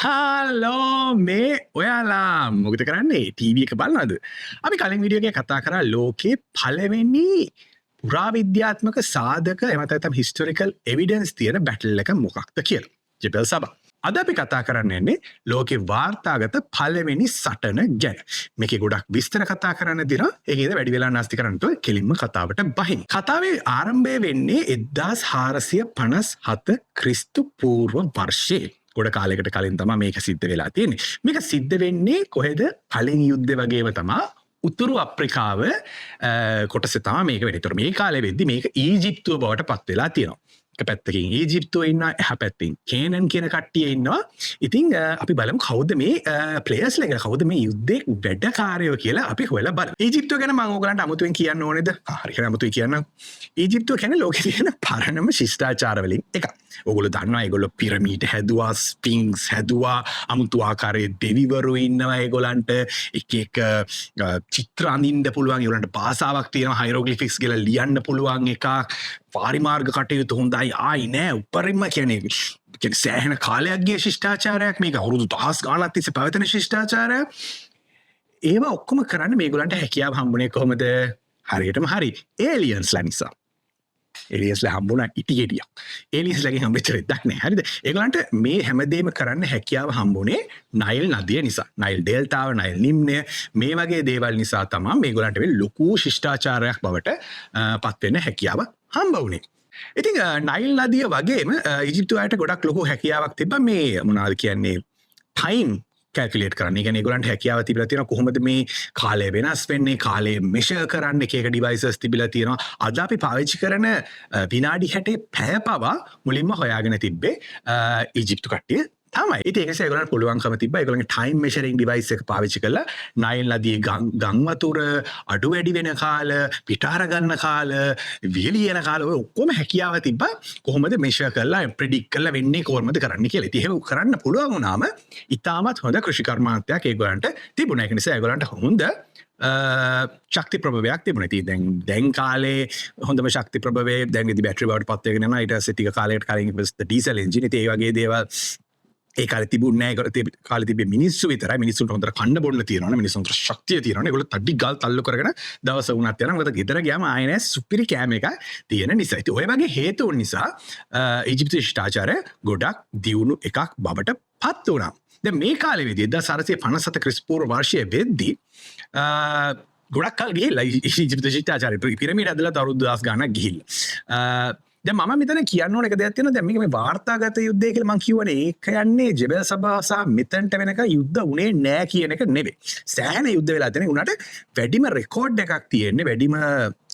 හාලෝ මේ ඔයාලා මොකද කරන්නේ ටීවී එක බලනවද? අපි කලින් වීඩියෝ එකේ කතා කරා ලෝකේ පළවෙනි පුරාවිද්‍යාත්මක සාධක එහෙම නැත්නම් හිස්ටොරිකල් එවිඩන්ස් තියෙන බැටල් එක මොකක්ද කියලා. ජෙබෙල් සබා. අද අපි කතා කරන්නේ ලෝකේ වාර්තාගත පළවෙනි සටන ගැන. මේකේ ගොඩක් විස්තර කතා කරන්න දිනවා. ඒකේද වැඩි වෙලා නැස්ති කරන්න තෝ කෙලින්ම කතාවට බහින්. කතාවේ ආරම්භය වෙන්නේ 1457 ක්‍රිස්තු පූර්ව වර්ෂයේ. ගොඩ කාලයකට කලින් තමයි මේක සිද්ධ වෙලා තියෙන්නේ. මේක සිද්ධ වෙන්නේ කොහෙද? කලින් යුද්ධ වගේම තමයි උතුරු අප්‍රිකාව කොටසේ තමයි මේක වෙන්නේ. ඒතර මේ කාලේ වෙද්දි මේක ඊජිප්තුව බවට පත් වෙලා තියෙනවා. එක පැත්තකින් ඊජිප්තුව ඉන්නවා, එහා පැත්තෙන් කේනන් කියන කට්ටිය ඉන්නවා. ඉතින් අපි බලමු කවුද මේ ප්ලේයර්ස්ලා කියලා, කවුද මේ යුද්ධේ වැඩකාරයෝ කියලා අපි හොයලා බලමු. ඊජිප්තුව ගැන මම ඕගලන්ට අමුතුවෙන් කියන්න ඕනේද? හරි අමුතුයි කියන්න. ඊජිප්තුව කියන්නේ ලෝකේ තියෙන පරණම ශිෂ්ටාචාර වලින් එකක්. ඔයගොල්ලෝ දන්නවා ඒගොල්ලෝ පිරමීඩ හැදුවා, ස්ෆින්ක්ස් හැදුවා, අමුතු ආකාරයේ දෙවිවරු ඉන්නවා ඒගොල්ලන්ට. එක එක චිත්‍ර අඳින්න පුළුවන්, ඒගොල්ලන්ට භාෂාවක් තියෙනවා, හයිරෝග්ලිෆික්ස් කියලා ලියන්න පුළුවන් එකක්. පාරිමාර්ග කටයුතු හොඳයි, ආයි නෑ උපරිම කියන්නේ සෑහෙන කාලයක් ගිය ශිෂ්ටාචාරයක්. මේක අවුරුදු 1000 ගානක් තිස්සේ පැවතෙන ශිෂ්ටාචාරයක්. ඒවා ඔක්කොම කරන්න මේගොල්ලන්ට හැකියාව හම්බුනේ කොහොමද? හරියටම හරි ඒලියන්ස්ලා නිසා. ඒලියන්ස්ලා හම්බුණා ඉටිගෙඩියක්. ඒලියන්ස්ලාගෙන් හම්බෙච්ච දෙයක් නෑ. හරිද? ඒගොල්ලන්ට මේ හැමදේම කරන්න හැකියාව හම්බුනේ නයිල් නදිය නිසා. නයිල් ඩෙල්ටාව, නයිල් නිම්නය මේ වගේ දේවල් නිසා තමයි මේගොල්ලන්ට මේ ලොකු ශිෂ්ටාචාරයක් බවට පත් වෙන්න හැකියාව හම්බ වුණේ. ඉතින් නයිල් නදිය වගේම ඊජිප්තුවයට ගොඩක් ලොකු හැකියාවක් තිබ්බා මේ මොනවද කියන්නේ ටයිම් කැල්කියුලේට් කරන්න. ඒ කියන්නේ ඒගොල්ලන්ට හැකියාව තිබිලා තියෙනවා කොහොමද මේ කාලය වෙනස් වෙන්නේ, කාලය මෙෂර් කරන්න එක එක ඩිවයිසස් තිබිලා තියෙනවා. අද අපි පාවිච්චි කරන විනාඩි 60 පැය පවා මුලින්ම හොයාගෙන තිබ්බේ ඊජිප්තු කට්ටිය තමයි. ඉතින් ඒක නිසා ඒගොල්ලන්ට පුළුවන්කම තිබ්බා ඒගොල්ලන්ගේ ටයිම් මෙෂරින් ඩිවයිස් එක පාවිච්චි කරලා නයිල් නදියේ ගම් වතුර අඩු වැඩි වෙන කාල, පිටාර ගන්න කාල, වියලි යන කාල ඔය ඔක්කොම හැකියාව තිබ්බා කොහොමද මෙෂර් කරලා ප්‍රෙඩික්ට් කරලා වෙන්නේ කොහොමද කරන්න කියලා. ඉතින් එහෙම කරන්න පුළුවන් වුණාම ඉතාමත් හොඳ කෘෂි කර්මාන්තයක් ඒගොල්ලන්ට තිබුණා. ඒක නිසා ඒගොල්ලන්ට හොඳ ශක්ති ප්‍රභවයක් තිබුණා. ඉතින් දැන් කාලේ හොඳම ශක්ති ප්‍රභවයේ දැන් ඉදි බැටරි බවට පත් වෙගෙන යනවා. ඊට පස්සේ ටික කාලයකට කලින් ඩීසල් එන්ජින්. ඉතින් ඒ වගේ දේවල් ඒ කාලේ තිබුණේ නැහැ. කාලේ තිබ්බේ මිනිස්සු විතරයි. මිනිස්සුන්ට හොඳට කන්න බොන්න තියෙනවනේ. මිනිස්සුන්ට ශක්තිය තියෙනවනේ. ඒගොල්ලෝ තඩි ගල් තල්ලු කරගෙන දවස වුණත් යනවා. මොකද ගෙදර ගියාම ආයෙ නැහැ සුපිරි කෑම එක තියෙන නිසා. ඉතින් ඔය වගේ හේතුන් නිසා ඊජිප්තු ශිෂ්ටාචාරය ගොඩක් දියුණු එකක් බවට පත් වුණා. දැන් මේ කාලේ වෙදී 1457 ක්‍රිස්පූර්ව වර්ෂයේ වෙද්දී ගොඩක් කල් ගිහිල්ලා ඊජිප්තු ශිෂ්ටාචාරය පිරමීඩ ඇදලා අවුරුදු 10 ගාණක් ගිහිල්ලා. දැන් මම මෙතන කියන්න ඕන එක දෙයක් තියෙනවා. දැන් මේක මේ වාර්තාගත යුද්ධය කියලා මම කියවනේ ඒක යන්නේ ජෙබෙල් සබා සහ මෙතනට වෙනකන් යුද්ධ උනේ නෑ කියන එක නෙවෙයි. සෑහෙන යුද්ධ වෙලා තියෙන උනාට වැඩිම රෙකෝඩ් එකක් තියෙන්නේ, වැඩිම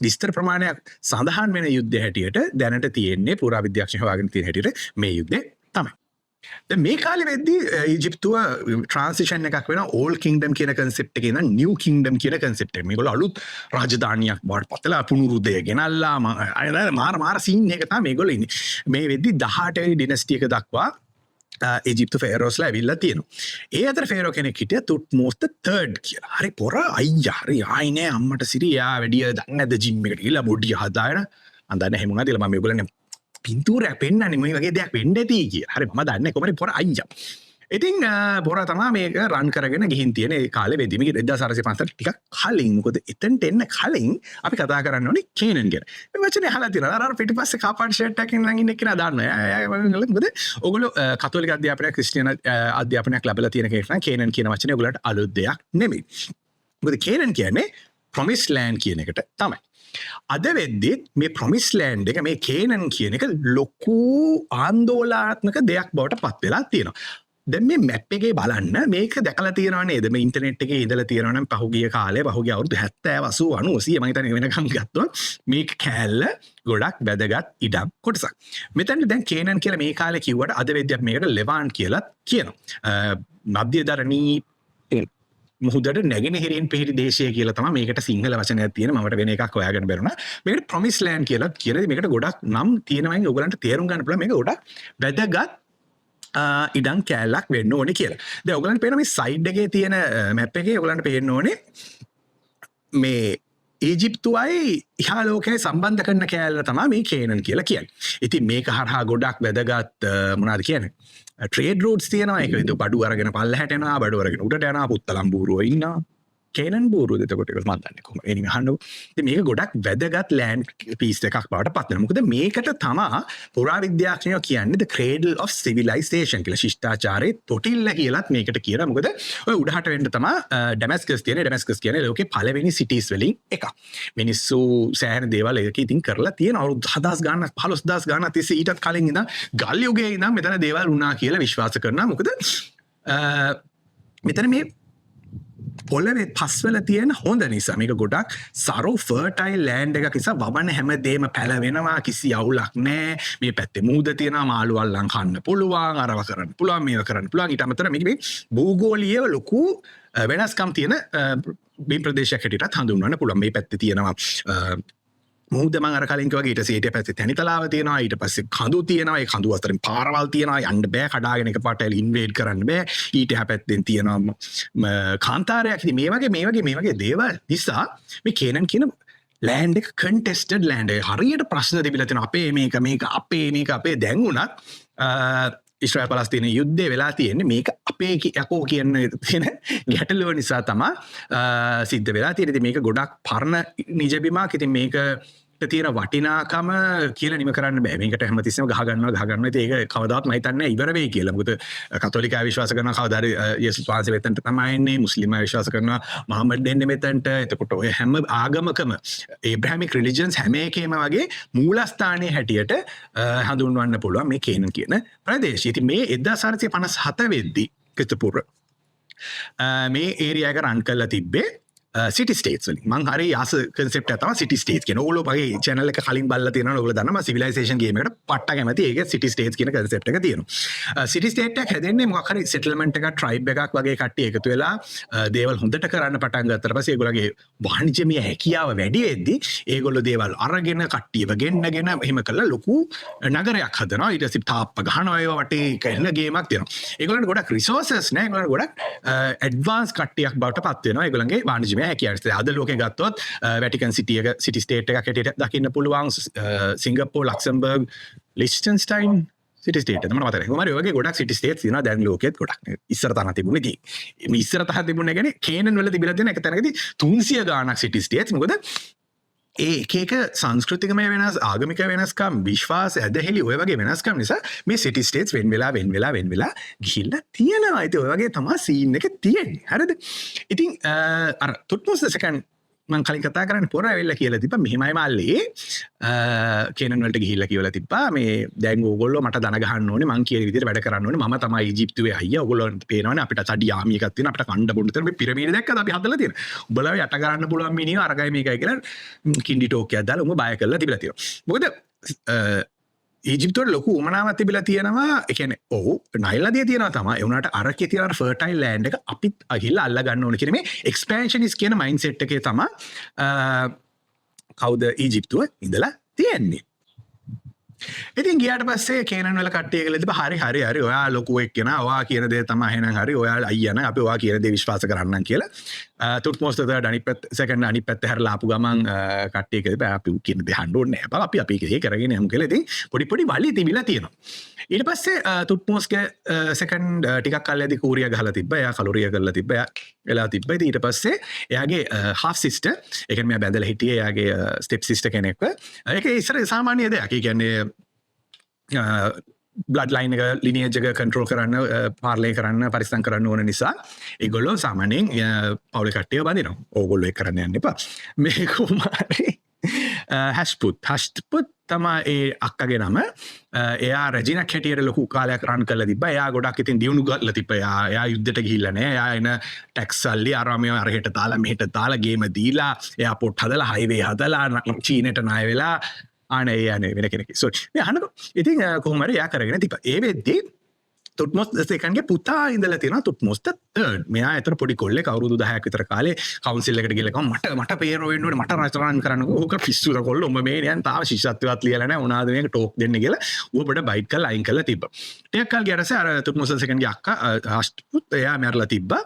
විස්තර ප්‍රමාණයක් සඳහන් වෙන යුද්ධ හැටියට දැනට තියෙන්නේ පුරාවිද්‍යාඥයෝ හොයාගෙන තියෙන හැටියට මේ යුද්ධය තමයි. දැන් මේ කාලේ වෙද්දී ඊජිප්තුව ට්‍රාන්සිෂන් එකක් වෙනවා ඕල්ඩ් කින්ග්ඩම් කියන කන්සෙප්ට් එකේ ඉඳන් නිව් කින්ග්ඩම් කියන කන්සෙප්ට් එක. මේගොල්ලෝ අලුත් රාජධානියක් බවට පත්ලා පුනරුදය ගෙනල්ලා මාර සීන් එක තමයි මේගොල්ලෝ ඉන්නේ. මේ වෙද්දී 18 වෙනි ඩිනස්ටි එක දක්වා ඊජිප්තු ෆේරෝස්ලා ඇවිල්ලා තියෙනවා. ඒ අතර ෆේරෝ කෙනෙක් හිටියා තුට්මෝස් the third කියලා. හරි පොර අයියා හරි ආයි නෑ අම්මට සිරියා වැඩිය දන්නේ නැද්ද ජිම් එකට ගිහලා බොඩිය හදාගෙන අඳන්න හැම වුණාද කියලා මම මේගොල්ලන් පින්තූරයක් පෙන්නන්නේ මේ වගේ දෙයක් වෙන්න ඇති කියලා. හරි මම දන්නේ කොහමද පොර අයියා. ඉතින් පොර තමයි මේක රන් කරගෙන ගිහින් තියෙන ඒ කාලේ වෙද්දී මේක 1450 ටිකක් කලින්. මොකද එතනට එන්න කලින් අපි කතා කරන්න ඕනේ කේනන් ගැන. මේ වචනේ අහලා තියෙනවා. අර පිටිපස්සේ කාපාට ෂර්ට් එකකින් ළඟ ඉන්න කෙනා දන්නවා. මොකද ඔයගොල්ලෝ කතෝලික අධ්‍යාපනයක්, ක්‍රිස්තියානි අධ්‍යාපනයක් ලැබලා තියෙන කෙනෙක් නම් කේනන් කියන වචනේ ඔයගොල්ලන්ට අලුත් දෙයක් නෙමෙයි. මොකද කේනන් කියන්නේ ප්‍රොමිස් ලෑන්ඩ් කියන එකට තමයි. අද වෙද්දී මේ ප්‍රොමිස් ලෑන්ඩ් එක, මේ කේනන් කියන එක ලොකු ආందోලනාත්මක දෙයක් බවට පත් වෙලා තියෙනවා. දැන් මේ මැප් එකේ බලන්න මේක දැකලා තියෙනව නේද? මේ ඉන්ටර්නෙට් එකේ ඉඳලා තියෙනවා නම් පහුගිය කාලේ පහුගිය අවුරුදු 70 80 90 100 මම හිතන්නේ වෙනකම් ගත්තොත් මේක කෑල්ල ගොඩක් වැදගත් ඉඩම් කොටසක්. මෙතන දැන් කේනන් කියලා මේ කාලේ කිව්වට අද වෙද්දී අපි මේකට ලෙවාන්ට් කියලා කියනවා. මධ්‍යධරණී මුහුදට නැගෙනහිරින් පිහිටි දේශය කියලා තමයි මේකට සිංහල වචනයක් තියෙන. මමට වෙන එකක් හොයාගන්න බැරුණා. මේකට ප්‍රොමිස් ලෑන්ඩ් කියලා කියන්නේ මේකට ගොඩක් නම් තියෙනවයින් ඔයගලන්ට තේරුම් ගන්න පුළුවන් මේක ගොඩක් වැදගත් ඉඩම් කෑල්ලක් වෙන්න ඕනේ කියලා. දැන් ඔයගලන්ට පේන මේ සයිඩ් එකේ තියෙන මැප් එකේ ඔයගලන්ට පේන්න ඕනේ මේ ඊජිප්තුවයි ඉහා ලෝකයේ සම්බන්ධ කරන කෑල්ල තමයි මේ කේනන් කියලා කියන්නේ. ඉතින් මේක හරහා ගොඩක් වැදගත් මොනවද කියන්නේ ට්‍රේඩ් රූට්ස් තියෙනවා ඒක විදිහට බඩු අරගෙන පල්ලහැට යනවා බඩු අරගෙන උඩට යනවා පුත්තලම් බූරුවෝ ඉන්නවා කේනන් බූරුවෝද එතකොට ඒක මම දන්නේ කොහොමද එනිම අහන්නකො ඉතින් මේක ගොඩක් වැදගත් ලෑන්ඩ් පීස් එකක් බවට පත් වෙනවා මොකද මේකට තමයි පුරාවිද්‍යාඥයෝ කියන්නේ the cradle of civilization කියලා ශිෂ්ටාචාරයේ තොටිල්ල කියලාත් මේකට කියනවා මොකද ඔය උඩහට වෙන්න තමයි ඩැමස්කස් කියන්නේ ලෝකේ පළවෙනි සිටිස් වලින් එකක් මිනිස්සු සෑහෙන දේවල් ඒක ඉතින් කරලා තියෙන අවුරුදු 7000 ගානක් 15000 ගානක් තිස්සේ ඊටත් කලින් ඉඳන් ගල් යුගයේ ඉඳන් මෙතන දේවල් වුණා කියලා විශ්වාස කරනවා මොකද මෙතන මේ පොළවේ පස්වල තියෙන හොඳ නිසා මේක ගොඩක් සරෝ ෆර්ටයිල් ලෑන්ඩ් එකක් නිසා වවන හැමදේම පැලවෙනවා කිසි අවුලක් නැහැ මේ පැත්තේ මූද තියෙනවා මාළු අල්ලන් කන්න පුළුවන් අරව කරන්න පුළුවන් මේව කරන්න පුළුවන් ඊට අමතරව මේක මේ භූගෝලීය ලොකු වෙනස්කම් තියෙන බිම් ප්‍රදේශයක් හැටියට හඳුන්වන්න පුළුවන් මේ පැත්තේ තියෙනවා මුහුද මම අර කලින් කිව්වා ඊට සීටේ පැත්තේ තැනිතලාව තියෙනවා ඊට පස්සේ කඳු තියෙනවා ඒ කඳු අතරින් පාරවල් තියෙනවා යන්න බෑ කඩාගෙන එකපාරට ඉන්වේඩ් කරන්න බෑ ඊට එහා පැත්තෙන් තියෙනවා කාන්තාරයක් ඉතින් මේ වගේ දේවල් නිසා මේ කේනන් කියන ලෑන්ඩ් එක කන්ටෙස්ටඩ් ලෑන්ඩ් එක හරියට ප්‍රශ්න තිබිලා තියෙනවා අපේ අපේ දැන් උනත් ඉස්රායල් පලස්තීන යුද්ධය වෙලා තියෙන්නේ මේක අපේ යකෝ කියන තියෙන ගැටලුව නිසා තමයි සිද්ධ වෙලා තියෙන්නේ මේක ගොඩක් පරණ නිජබිමක් ඉතින් මේක තියෙන වටිනාකම කියලා නිම කරන්න බෑ මේකට හැමතිස්සෙම ගහ ගන්නවා ඉතින් ඒක කවදාවත් මම හිතන්නේ ඉවර වෙයි කියලා මොකද කතෝලිකයා විශ්වාස කරනවා කවදාද යේසුස් වහන්සේ මෙතනට තමයි එන්නේ මුස්ලිම්යා විශ්වාස කරනවා මොහම්මඩ් එන්නේ මෙතනට එතකොට ඔය හැම ආගමකම ඒබ්‍රහමික් රිලිජන්ස් හැම එකේම වගේ මූලස්ථානයේ හැටියට හඳුන්වන්න පුළුවන් මේ කේනන් කියන ප්‍රදේශය. ඉතින් මේ 1957 වෙද්දී ක්‍රිස්තුපූර්ව මේ ඒරියා එක රන් කරලා තිබ්බේ සිටි ස්ටේට්ස් වලින් මං හරි ආස කන්සෙප්ට් එක තමයි සිටි ස්ටේට්ස් කියන. ඕගොල්ලෝ මගේ channel එක කලින් බලලා තියෙනවා ඕගොල්ලෝ දන්නවා මම සිවිලයිසේෂන් ගේම් එකට පට්ට කැමති. ඒක සිටි ස්ටේට්ස් කියන කන්සෙප්ට් එක තියෙනවා. සිටි ස්ටේට් එකක් හැදෙන්නේ මොකක් හරි සෙටල්මන්ට් එකක් ට්‍රයිබ් එකක් වගේ කට්ටිය එකතු වෙලා දේවල් හොඳට කරන්න පටන් ගත්තට පස්සේ ඒගොල්ලෝගේ වාණිජ්‍යමය හැකියාව වැඩි වෙද්දී ඒගොල්ලෝ දේවල් අරගෙන කට්ටියව ගෙන්නගෙන එහෙම කළා ලොකු නගරයක් හදනවා. ඊට පස්සේ තාප්ප ගහනවා ඒවා වටේ කරන ගේමක් තියෙනවා. ඒගොල්ලන්ට ගොඩක් රිසෝසස් නැහැ. ඒගොල්ලන්ට ගොඩක් ඇඩ්වාන්ස් කට්ටියක් බවට පත් වෙනවා. ඒගොල්ලන්ගේ වාණිජ්‍යමය හැකියාව. අද ලෝකේ ගත්තොත් වැටිකන් සිටි එක සිටි ස්ටේට් එකක් හැටියට දකින්න පුළුවන්. සිංගප්පූර් ලක්සම්බර්ග් ලිච්ටන්ස්ටයින් සිටි ස්ටේට් එක මම මතකයි. කොහමද ඔය වගේ ගොඩක් සිටි ස්ටේට්ස් තියෙනවා දැන් ලෝකෙත් ගොඩක්. ඉස්සර තරම් තිබුණේ ඉතින්. මේ ඉස්සර තරම් තිබුණේ කියන්නේ කේනන් වල තිබිලා තියෙන එක තැනකදී 300 ගාණක් සිටි ස්ටේට්ස්. මොකද ඒ එක සංස්කෘතිකමය වෙනස් ආගමික වෙනස්කම් විශ්වාස ඇදහිලි ඔය වගේ වෙනස්කම් නිසා මේ සිටි ස්ටේට්ස් වෙන් වෙලා ගිහිල්ලා තියෙනවා. ඉතින් ඔය වගේ තමයි සීන් එක තියෙන්නේ. හරිද? ඉතින් අර තුට්මොස් දෙසකන් මං කලින් කතා කරන්නේ පොර ඇවිල්ලා කියලා තිබ්බා මෙහෙමයි මල්ලේ කේනන් වලට ගිහිල්ලා කියලා තිබ්බා මේ දැන් ඕගොල්ලෝ මට දන ගහන්න ඕනේ මං කියන විදිහට වැඩ කරන්න ඕනේ මම තමයි ඊජිප්තුවේ අයියා ඕගොල්ලන්ට පේනවනේ අපිට සඩි ආමි එකක් තියෙනවා අපිට කණ්ඩ බොන්න තියෙන මේ පිරමීඩ දැක්කද අපි හදලා තියෙන උඹලා යට කරන්න පුළුවන් මිනිහ අරගයි මේකයි කියලා කින්ඩි ටෝක් එකක් දාලා උඹ බය කරලා තිබිලා තියෙනවා මොකද ඊජිප්තුවල ලොකු උමනාවක් තිබිලා තියෙනවා ඒ කියන්නේ ඔව් නයිල් නදිය තියෙනවා තමයි ඒ වුණාට අරකේ තියෙන ෆර්ටයිල් ලෑන්ඩ් එක අපිත් අගිල්ලා අල්ල ගන්න ඕනේ කියන මේ එක්ස්පැන්ෂනිස් කියන මයින්ඩ්සෙට් එකේ තමයි කවුද ඊජිප්තුව ඉඳලා තියෙන්නේ. ඉතින් ගියාට පස්සේ කේනන් වල කට්ටිය කියලා තිබ්බා හරි ඔයා ලොකු එක්කෙනා ඔයා කියන දේ තමයි එහෙනම් හරි ඔයා අයියා නේ අපි ඔයා කියන දේ විශ්වාස කරන්නම් කියලා තුට්මොස් තර්ඩ් අනිත් පැත්ත සෙකන්ඩ් අනිත් පැත්ත හැරලා ආපු ගමන් කට්ටිය කිව්වා අපි කියන දේ අහන්න ඕනේ නැහැ අපි ඒක කරගෙන යමු කියලා ඉතින් පොඩි වලි තිබිලා තියෙනවා. ඊට පස්සේ තුට්මොස්ගේ සෙකන්ඩ් ටිකක් කල්යදී කූරිය ගහලා තිබ්බා එයා කලොරිය කරලා තිබ්බා එයා වෙලා තිබ්බා. ඉතින් ඊට පස්සේ එයාගේ හාෆ් සිස්ටර් ඒ කියන්නේ මෙයා බැඳලා හිටියේ එයාගේ ස්ටෙප් සිස්ටර් කෙනෙක්ව ඒක ඉස්සර සාමාන්‍ය දෙයක්. ඒ කියන්නේ බ්ලඩ් ලයින් එක ලිනියේජ් එක කන්ට්‍රෝල් කරන්න පාර්ලේ කරන්න පරිස්සම් කරන්න ඕන නිසා ඒගොල්ලෝ සාමාන්‍යයෙන් පවුලේ කට්ටිය බඳිනවා. ඕගොල්ලෝ ඒක කරන්න යන්න එපා. මේ කුමාරි හැෂ්පුත් තමයි ඒ අක්කගේ නම. එයා රෙජිනක් හැටියට ලොකු කාලයක් රන් කරලා තිබ්බා. එයා ගොඩක් ඉතින් දියුණු කරලා තිබ්බා. එයා යුද්ධයට ගිහිල්ලා නෑ. එයා එන ටැක්ස් සල්ලි අරමිය අරහෙට දාලා මෙහෙට දාලා ගේම දීලා එයාපෝට් හදලා හයිවේ හදලා චීනෙට ණය වෙලා ආනේ යන්නේ වෙන කෙනෙක්. සෝ මේ අහනකො ඉතින් කොහොම හරි එයා කරගෙන තිබ්බා. ඒ වෙද්දී තුට්මොස් දෙකන්ගේ පුතා ඉඳලා තියෙනවා තුට්මොස් තර්ඩ්. මෙයා ඇතර පොඩි කොල්ලෙක් අවුරුදු 10ක් විතර කාලේ කවුන්සිල් එකට ගිහලා කිව්වා මට පේරෝ වෙන්න ඕනේ මට රචරන් කරන්නකෝ. ඕක පිස්සුද කොල්ල උඹ මේ නියන් තාම ශිෂ්‍යත්වයක් ලියලා නැහැ. උනාද මේක ටෝක් දෙන්න කියලා ඌ බඩ බයිට් කරලා අයින් කරලා තිබ්බා. ටිකක් කාල ගියාට පස්සේ අර තුට්මොස් දෙකන්ගේ අක්කා හෂ්පුත් එයා මැරලා තිබ්බා.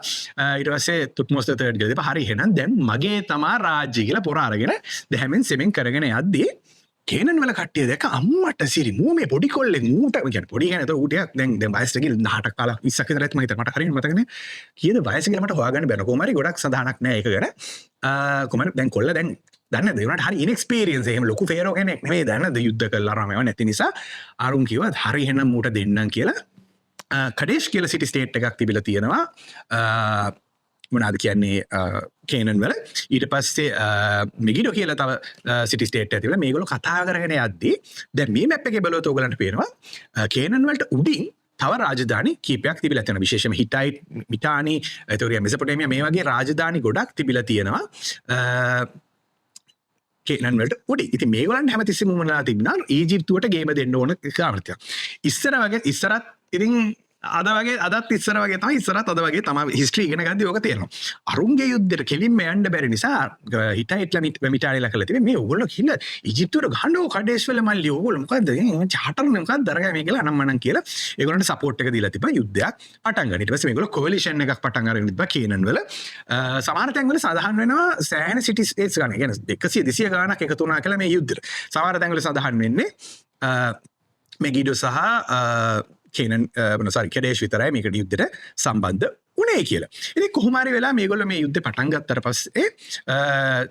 ඊට පස්සේ තුට්මොස් තර්ඩ් ගිහලා හරි එහෙනම් දැන් මගේ තමා රාජ්‍ය කියලා පොර අරගෙන දැහැමෙන් සෙමෙන් කරගෙන යද්දී කේනන් වල කට්ටිය දැක අම්මට සිරි මූමේ පොඩි කොල්ලෙක් මූට කියන්නේ පොඩි කියන්නේ ඒතර ඌට දැන් වයසට ගිහින් 18ක් කාලක් 20ක් විතර ඇති මම හිතන්නේ මට හරියට මතක නැහැ කීයද වයස කියලා මට හොයාගන්න බැහැ කොහොම හරි ගොඩක් සඳහනක් නැහැ ඒක ගැන කොහොමද දැන් කොල්ල දැන් දන්නද ඒ වුණාට හරි ඉන්එක්ස්පීරියන්ස් එහෙම ලොකු ෆේරෝ කෙනෙක් නෙමෙයි දන්නද යුද්ධ කළා රාමයව නැති නිසා අරුන් කිව්වා හරි එහෙනම් මූට දෙන්නම් කියලා කඩේෂ් කියලා සිටි ස්ටේට් එකක් තිබිලා තියෙනවා මොනාද කියන්නේ කේනන් වල ඊට පස්සේ මෙගිඩෝ කියලා තව සිටි ස්ටේට් එකක් තිබිලා මේගොල්ලෝ කතා කරගෙන යද්දී දැන් මේ මැප් එකේ බලුවොත් ඔයගලන්ට පේනවා කේනන් වලට උඩින් තව රාජධානි කීපයක් තිබිලා තියෙනවා විශේෂයෙන්ම හිටයිට් මිටානි එතකොට මෙසොපොටේමියා මේ වගේ රාජධානි ගොඩක් තිබිලා තියෙනවා කේනන් වලට උඩින් ඉතින් මේගොල්ලන් හැමතිස්සෙම මොනවා තිබුණා ඊජිප්තුවට ගේම දෙන්න ඕන කාරණයක් ඉස්සරත් ඉතින් අද වගේ අදත් ඉස්සර වගේ තමයි ඉස්සරත් අද වගේ තමයි හිස්ටරි ඉගෙන ගද්දී ඕක තේරෙනවා අරුන්ගේ යුද්ධෙට කෙලින්ම යන්න බැරි නිසා හිටයිට්ලා මිටානිලා කළා තිබේ මේ ඕගොල්ලෝ කිල්ල ඊජිප්තුවට ගහන්න ඕක කඩේස් වල මල්ලි ඕගොල්ලෝ මොකද්ද චාටර් මොකක්ද අරගෙන මේ කියලා අනම්මනම් කියලා ඒගොල්ලන්ට සපෝට් එක දීලා තිබා යුද්ධයක් පටන් ගන්න ඊට පස්සේ මේගොල්ලෝ කොලිෂන් එකක් පටන් අරගෙන තිබා කේනන් වල සමහර තැන් වල සඳහන් වෙනවා සෑහෙන සිටි ස්ටේට්ස් ගන්න කියන්නේ 100 200 ගාණක් එකතු වුණා කියලා මේ යුද්ධෙට සමහර තැන් වල සඳහන් වෙන්නේ මෙගිඩෝ සහ කේනන් කඩේෂ් විතරයි මේකට යුද්ධෙට සම්බන්ධ උනේ කියලා. ඉතින් කොහොම හරි වෙලා මේගොල්ලෝ මේ යුද්ධේ පටන් ගත්තට පස්සේ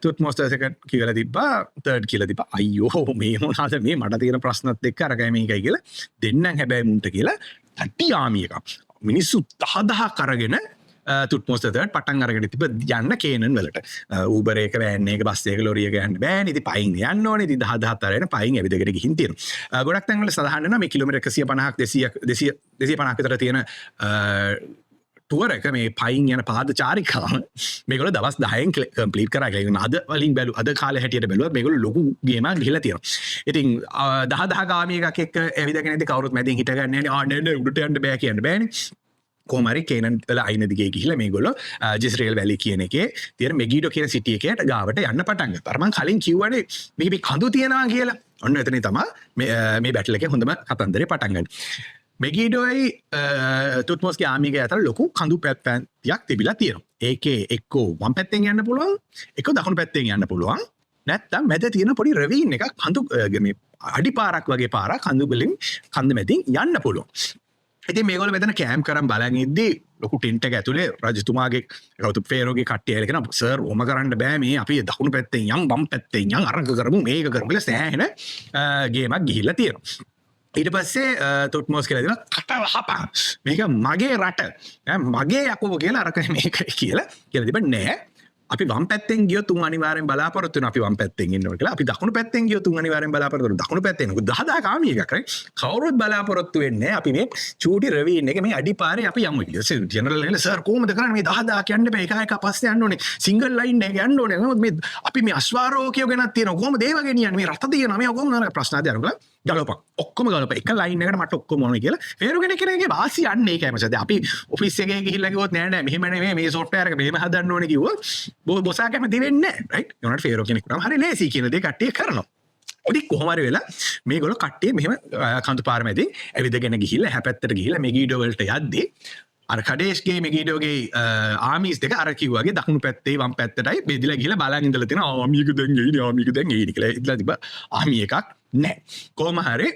තුත්මෝස් සෙකන්ඩ් කියලා තිබ්බා තර්ඩ් කියලා තිබ්බා අයියෝ මේ මොනවාද මේ මට තියෙන ප්‍රශ්නත් එක්ක අරගයි මේකයි කියලා දෙන්නම් හැබැයි මුන්ට කියලා තට්ටි ආමි එකක් මිනිස්සු 10000ක් අරගෙන තුත්මෝස් තර්ඩ් පටන් අරගෙන තිබ්බ යන්න කේනන් වලට ඌබර් එක වෑන් එක බස් එක ලොරි එක යන්න බෑනේ ඉතින් පයින් යන්න ඕනේ ඉතින් 10000 අරගෙන පයින් ඇවිදගෙන ගිහින් තියෙනවා ගොඩක් තැන් වල සඳහන් වෙනවා මේ කිලෝමීටර් 150ක් 250ක් විතර තියෙන ටුවර් එක මේ පයින් යන පාද චාරිකාව මේගොල්ලෝ දවස් 10න් කම්ප්ලීට් කරා කියලා අද වලින් බැලු අද කාලේ හැටියට බැලුවත් මේගොල්ලෝ ලොකු ගේමක් ගිහලා තියෙනවා ඉතින් 10000 ගාමී එකක් එක්ක ඇවිදගෙන ඉඳි කවුරුත් මැදින් හිටගන්නේ නැහැ නෑ උඩට යන්න බෑ කියන්න බෑනේ කොහමරි කේනන් වල අයින දිගේ ගිහිල්ලා මේගොල්ලෝ ජෙස්රේල් වැලි කියන එකේ තියෙන මෙගිඩෝ කියන සිටි එකේට ගාවට යන්න පටන් ගත්තා. අර මං කලින් කිව්වනේ මේක මේ කඳු තියනවා කියලා. ඔන්න එතනින් තමයි මේ බැටල් එකේ හොඳම කතන්දරේ පටන් ගන්නේ. මෙගිඩෝයි තුත්මෝස්ගේ ආමිගේ අතර ලොකු කඳු පැත්තක් තිබිලා තියෙනවා. ඒකේ එක්කෝ වම් පැත්තෙන් යන්න පුළුවන්, එක්කෝ දකුණු පැත්තෙන් යන්න පුළුවන්. නැත්තම් මැද තියෙන පොඩි රවීන් එකක් කඳු මේ අඩිපාරක් වගේ පාරක් කඳු වලින් කන්ද මැදින් යන්න පුළුවන්. ඉතින් මේගොල්ලෝ මෙතන කැම්ප් කරන් බලන් ඉද්දි ලොකු ටෙන්ට් එක ඇතුලේ රජතුමාගේ කවුද ෆේරෝගේ කට්ටිය ඇවිල්ලා කියනවා සර් ඔම කරන්න බෑ මේ අපි දකුණු පැත්තෙන් යන් වම් පැත්තෙන් යන් අරක කරමු මේක කරමු කියලා සෑහෙන ගේමක් ගිහිල්ලා තියෙනවා. ඊට පස්සේ තුත්මෝස් කියලා දෙනවා කට වහපන් මේක මගේ රට මගේ යකෝ කියලා අරක මේකයි කියලා තිබ්බ නෑ අපි වම් පැත්තෙන් ගියොත් උන් අනිවාර්යෙන් බලාපොරොත්තු වෙනවා අපි වම් පැත්තෙන් ඉන්නවා කියලා. අපි දකුණු පැත්තෙන් ගියොත් උන් අනිවාර්යෙන් බලාපොරොත්තු වෙනවා දකුණු පැත්තෙන්. 10000 කාමී එකක් right. කවුරුත් බලාපොරොත්තු වෙන්නේ අපි මේ චූටි රවීන් එක මේ අඩිපාරේ අපි යමු කියලා. ජෙනරල් එක සර් කොහොමද කරන්නේ මේ 10000 යන්න බෑ. එක එක පස්සේ යන්න ඕනේ. සිංගල් ලයින් එක යන්න ඕනේ. මේ අපි මේ අශ්වාරෝහකයෝ ගෙනත් තියෙනවා. කොහොමද ඒව ගෙනියන්නේ? මේ රට තියෙනවා. මේ කොහොමද ප්‍රශ්න ආදී අරගෙන ගලපන්. ඔක්කොම ගලපන්. එක ලයින් එකකට මට ඔක්කොම ඕනේ කියලා. ෆේරෝ කෙනෙක්ගේ වාසි යන්නේ ඒකයි මචං. දැන් අපි ඔෆිස් එකේ ගිහිල්ලා කිව්වොත් නෑ නෑ මෙහෙම නෙමෙයි මේ සොෆ්ට්වෙයාර් එක මෙහෙම හදන්න ඕනේ කිව්වොත් බොසා කැමති වෙන්නේ නැහැ රයිට් ඒ උනාට ෆේරෝ කෙනෙක් නම් හරි ලේසි කියන දේ කට්ටිය කරනවා ඉතින් කොහොම හරි වෙලා මේගොල්ලෝ කට්ටිය මෙහෙම කඳු පාර මැදින් ඇවිදගෙන ගිහිල්ලා හැපැත්තට ගිහිල්ලා මෙගීඩෝ වලට යද්දී අර කඩේෂ්ගේ මෙගීඩෝගේ ආමීස් දෙක අර කිව්වාගේ දකුණු පැත්තේ වම් පැත්තටයි බෙදලා ගිහිල්ලා බලන් ඉඳලා තියෙනවා ආමීක දැන් එයිනේ කියලා ඉట్లా තිබ්බා ආමී එකක් නැහැ කොහොම හරි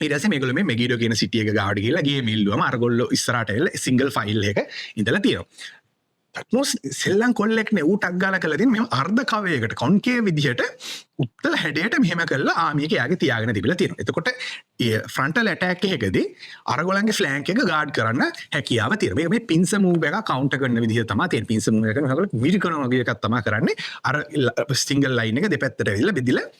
ඊට පස්සේ මේගොල්ලෝ මේ මෙගීඩෝ කියන සිටි එක ගාවට ගිහිල්ලා ගියේ මිල්ලුවම අරගොල්ලෝ ඉස්සරහට එල්ල සිංගල් ෆයිල් එක ඉඳලා තියෙනවා ටක්මෝස් සෙල්ලම් කොල්ලෙක්නේ ඌ ටක් ගාලා කළා තියෙන මෙහෙම අර්ධ කවයකට කොන්කේව් විදිහට උත්තල හැඩයට මෙහෙම කළා ආමියක යාගේ තියාගෙන තිබිලා තියෙනවා. එතකොට ෆ්‍රන්ටල් ඇටැක් එකකදී අරගොල්ලන්ගේ ෆ්ලෑන්ක් එක ගාඩ් කරන්න හැකියාව තියෙනවා. මේක මේ පින්ස මූව් එක කවුන්ටර් කරන විදිහ තමයි තියෙන. පින්ස මූව් එක කරනකොට මිරිකන වගේ එකක් තමයි කරන්නේ. අර සිංගල් ලයින් එක දෙපැත්තට ඇවිල්ලා බෙදිලා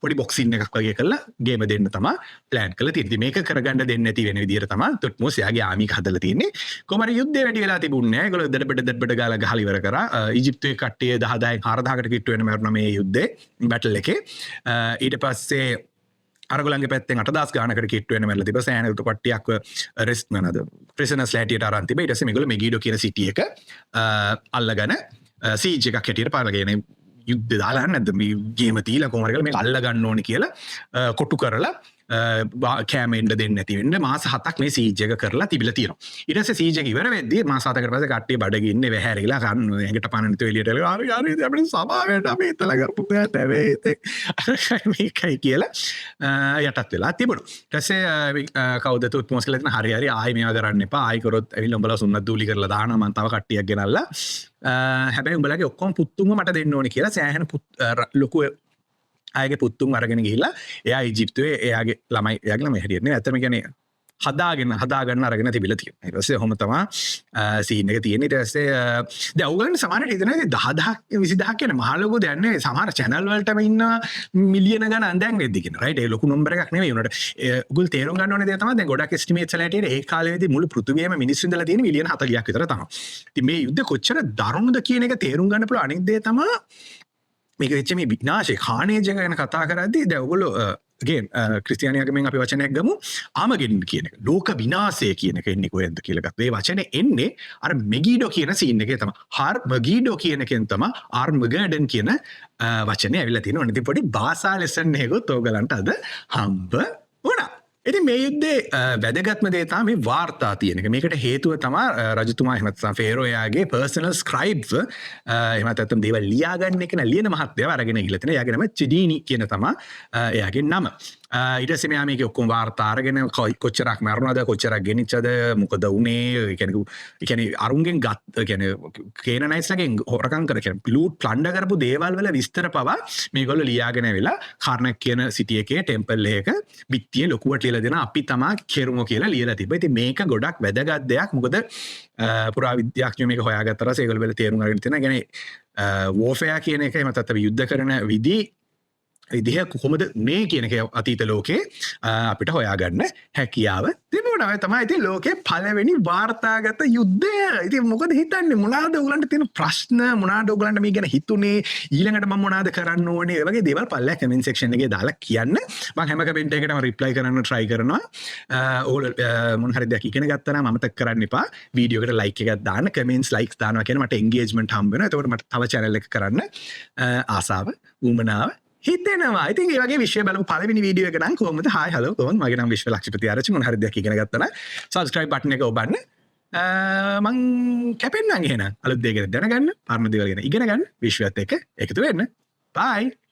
පොඩි බොක්සින් එකක් වගේ කරලා ගේම දෙන්න තමයි ප්ලෑන් කරලා තියෙන්නේ. මේක කරගන්න දෙන්නේ නැති වෙන විදිහට තමයි තුත්මෝස් යාගේ ආමික හදලා තියෙන්නේ. කොහමද යුද්ධය වැඩි වෙලා තිබුණේ නැහැ. ඒගොල්ලෝ දඩබඩ ගාලා ගහලා ඉවර කරා. ඊජිප්තුවේ කට්ටිය 10000න් 4000කට කිට්ටු වෙන මරුණා මේ යුද්ධේ බැටල් එකේ. ඊට පස්සේ අරගොල්ලන්ගේ පැත්තෙන් 8000 ගානකට කිට්ටු වෙන මැරලා තිබ්බා. සෑහෙන කට්ටියක් රෙස්ට් නේද? ප්‍රිසනර්ස් ලැටියට අරන් තිබ්බා. ඊට පස්සේ මේගොල්ලෝ මෙගීඩෝ කියන සිටි එක අල්ලගෙන සීජ් එකක් හැටියට පාරගෙන යුද්ධ දාලා නැද්ද මේ ගේම තීලා කොහොම හරි කරලා මේක අල්ල ගන්න ඕනේ කියලා කොටු කරලා කෑම එන්න දෙන්නේ නැති වෙන්න මාස 7ක් මේ සීජ් එක කරලා තිබිලා තියෙනවා. ඊට පස්සේ සීජ් එක ඉවර වෙද්දී මාස 7කට පස්සේ කට්ටිය බඩගින්නේ වැහැරිලා කන්න ඇඟට පණ නැතුව එළියට එලා හරි අපිට සභාවට අපි ඉතලා කරපු දෙයක් නැවේ මේකයි කියලා යටත් වෙලා තිබුණා. ඊට පස්සේ කවුද තුත් මොස්කලා දෙන හරි ආයි මේවා කරන්න එපා. ආයි කරොත් ඇවිල්ලා උඹලා සුන්නත් දූලි කරලා දානවා මම තව කට්ටියක් ගෙනල්ලා. හැබැයි උඹලගේ ඔක්කොම පුත්තුන්ව මට දෙන්න ඕනේ කියලා සෑහෙන ලොකු අයගේ පුත්තුන් අරගෙන ගිහිල්ලා එයා ඊජිප්තුවේ එයාගේ ළමයි හැටියට නේ ඇත්තම කියන්නේ හදාගන්න අරගෙන තිබිලා තියෙනවා. ඊට පස්සේ ඔහොම තමයි සීන් එක තියෙන්නේ. ඊට පස්සේ දැන් ඔයගොල්ලෝ සමහරට හිතනවා 10000ක් 20000ක් කියන මහ ලොකු දෙයක් නෙවෙයි. සමහර channel වලටම ඉන්න මිලියන ගණන් දැන් වෙද්දි කියන. right? ඒ ලොකු නම්බර් එකක් නෙවෙයි උනට. ඔයගොල්ලෝ තේරුම් ගන්න ඕනේ දේ තමයි දැන් ගොඩක් එස්ටිමේට්ස් වල හැටියට ඒ කාලෙදී මුළු පෘථිවියම මිනිස්සු ඉඳලා තියෙන මිලියන 40ක් විතර තමයි. ඉතින් මේ යුද්ධ කොච්චර දරුණුද කියන එක තේරුම් ගන්න පුළුවන් අනිත් දේ තමයි මේක වෙච්ච මේ විනාශේ කාණේජ ගැන කතා කරද්දී දැන් ඔයගොල්ලෝ again ක්‍රිස්තියානියාගෙන් අපි වචනයක් ගමු ආමගෙඩන් කියන එක ලෝක විනාශය කියන එක එන්නේ කොහෙන්ද කියලා ගත්තා. මේ වචනේ එන්නේ අර මෙගීඩෝ කියන සීන් එකේ තමයි. මගීඩෝ කියන එකෙන් තමයි ආර්මගඩන් කියන වචනේ ඇවිල්ලා තියෙනවා. ඉතින් පොඩි භාෂා ලෙසන් එකකුත් ඕගලන්ට අද හම්බ වුණා. ඉතින් මේ යුද්ධේ වැදගත්ම දේ තමයි මේ වාර්තා තියෙන එක. මේකට හේතුව තමයි රජතුමා එහෙම නැත්නම් ෆේරෝයාගේ පර්සනල් ස්ක්‍රයිබ්ස් එහෙම නැත්නම් දේවල් ලියා ගන්න එක න ලියන මහත්තයව අරගෙන ගිහලා තියෙනවා. එයාගේ නම චිඩීනි කියන තමයි එයාගේ නම. ඊට පස්සේ මෙයා මේකේ ඔක්කොම වාර්තා අරගෙන කොච්චරක් මරනවද කොච්චරක් ගෙනිච්චද මොකද උනේ ඒ කියන්නේ අරුන්ගෙන් ගත් කියන්නේ කේනනයිස්ලගෙන් හොරකම් කර කියන්නේ ලූට් ප්ලන්ඩර් කරපු දේවල් වල විස්තර පවා මේගොල්ලෝ ලියාගෙන ඇවිල්ලා කාර්නක් කියන සිටි එකේ ටෙම්පල් එකක බිත්තියේ ලොකුවට ලියලා දෙන අපි තමා කෙරුමෝ කියලා ලියලා තිබ්බා. ඉතින් මේක ගොඩක් වැදගත් දෙයක්. මොකද පුරාවිද්‍යාඥයෝ මේක හොයාගත්තා ඊට පස්සේ ඒගොල්ලෝ වෙල තේරුම් අරගෙන තියෙනවා. කියන්නේ වෝෆෙයා කියන එක එහෙම නැත්නම් යුද්ධ කරන විදිහ කොහොමද මේ කියන එක අතීත ලෝකේ අපිට හොයාගන්න හැකියාව තිබුණා. තමයි ඉතින් ලෝකේ පළවෙනි වාර්තාගත යුද්ධය. ඉතින් මොකද හිතන්නේ මොනවාද ඔයගලන්ට තියෙන ප්‍රශ්න මොනවාද ඔයගලන්ට මේ ගැන හිතුනේ ඊළඟට මම මොනවාද කරන්න ඕනේ ඒ වගේ දේවල් පල්ලෙහා කමෙන්ට් සෙක්ෂන් එකේ දාලා කියන්න. මම හැම කමෙන්ට් එකකටම රිප්ලයි කරන්න try කරනවා. ඔයගොල්ලෝ මොන හරි දෙයක් ඉගෙන ගත්තා නම් අමතක කරන්න එපා. වීඩියෝ එකට like එකක් දාන්න කමෙන්ට්ස් ලයික්ස් දානවා කියන මට engagement හම්බ වෙනවා. එතකොට මට තව channel එක කරන්න ආසාව උමනාව හිතෙනවා. ඉතින් ඒ වගේ විශ්ව බලමු පළවෙනි වීඩියෝ එක නම් කොහොමද? hi hello කොහොමද? මගේ නම විශ්ව ලක්ෂ්‍යපති ආරච්චි. මොන හරි දෙයක් ඉගෙන ගත්තා නම් subscribe button එක ඔබන්න. මං කැපෙන්නම් එහෙනම් අලුත් දෙයක් ගැන දැනගන්න, පරණ දේවල් ගැන ඉගෙන ගන්න, විශ්වයත් එක්ක එකතු වෙන්න. bye.